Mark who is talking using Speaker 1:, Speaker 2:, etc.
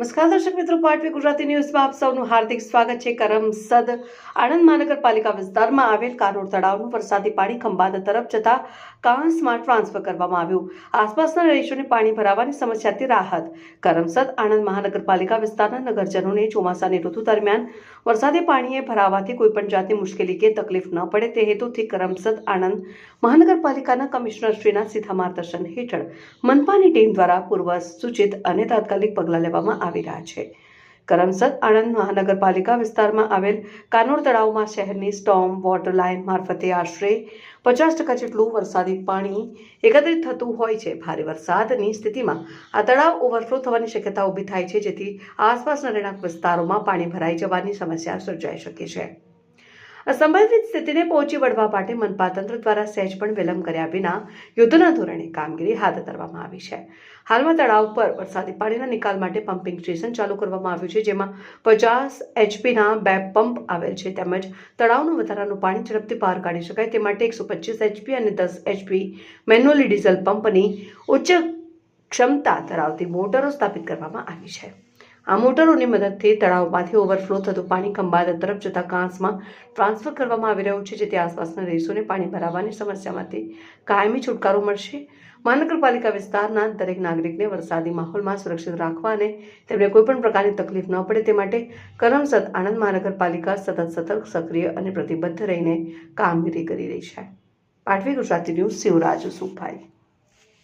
Speaker 1: નમસ્કાર દર્શક મિત્રો, પાટવી ગુજરાતી ન્યૂઝમાં આપ સૌનું હાર્દિક સ્વાગત છે। કરમસદ આણંદ મહાનગરપાલિકા વિસ્તારમાં આવેલ કાનોડ તળાવનું વરસાદી પાણી ખંભાત તરફ જતા કાંસમાં ટ્રાન્સફર કરવામાં આવ્યું। આસપાસના રહીશોને પાણી ભરાવાની સમસ્યાથી રાહત। કરમસદ આણંદ મહાનગરપાલિકા વિસ્તારના નગરજનોને ચોમાસાની ઋતુ દરમિયાન વરસાદી પાણીએ ભરાવાથી કોઈપણ જાતની મુશ્કેલી કે તકલીફ ન પડે તે હેતુથી કરમસદ આણંદ મહાનગરપાલિકાના કમિશનરશ્રીના સીધા માર્ગદર્શન હેઠળ મનપાની ટીમ દ્વારા પૂર્વ સૂચિત અને તાત્કાલિક પગલાં લેવામાં આવી રહ્યા છે। કરમસદ આણંદ મહાનગરપાલિકા વિસ્તારમાં આવેલ કાનોડ તળાવમાં શહેરની સ્ટોર્મ વોટર લાઇન મારફતે આશરે 50% જેટલું વરસાદી પાણી એકત્રિત થતું હોય છે। ભારે વરસાદની સ્થિતિમાં આ તળાવ ઓવરફ્લો થવાની શક્યતા ઊભી થાય છે, જેથી આસપાસના રહેણાંક વિસ્તારોમાં પાણી ભરાઈ જવાની સમસ્યા સર્જાઈ શકે છે। સંભવિત સ્થિતિને પહોંચી વળવા માટે મનપા તંત્ર દ્વારા સહેજ પણ વિલંબ કર્યા વિના યુદ્ધના ધોરણે કામગીરી હાથ ધરવામાં આવી છે। હાલમાં તળાવ પર વરસાદી પાણીના નિકાલ માટે પમ્પિંગ સ્ટેશન ચાલુ કરવામાં આવ્યું છે, જેમાં 50 HPના 2 પંપ આવેલ છે, તેમજ તળાવનું વધારાનું પાણી ઝડપથી બહાર કાઢી શકાય તે માટે 125 HP અને 10 HP મેન્યુઅલી ડીઝલ પંપની ઉચ્ચ ક્ષમતા ધરાવતી મોટરો સ્થાપિત કરવામાં આવી છે। આ મોટરોની મદદથી તળાવમાંથી ઓવરફ્લો થતું પાણી ખંભાત તરફ જતા કાંસમાં ટ્રાન્સફર કરવામાં આવી રહ્યું છે, જેથી આસપાસના રહીશોને પાણી ભરાવાની સમસ્યામાંથી કાયમી છુટકારો મળશે। મહાનગરપાલિકા વિસ્તારના દરેક નાગરિકને વરસાદી માહોલમાં સુરક્ષિત રાખવા અને તેમને કોઈપણ પ્રકારની તકલીફ ન પડે તે માટે કરમસદ આણંદ મહાનગરપાલિકા સતત સતર્ક, સક્રિય અને પ્રતિબદ્ધ રહીને કામગીરી કરી રહી છે। પાટવી ગુજરાતી ન્યૂઝ શિવરાજ સુભાઈ।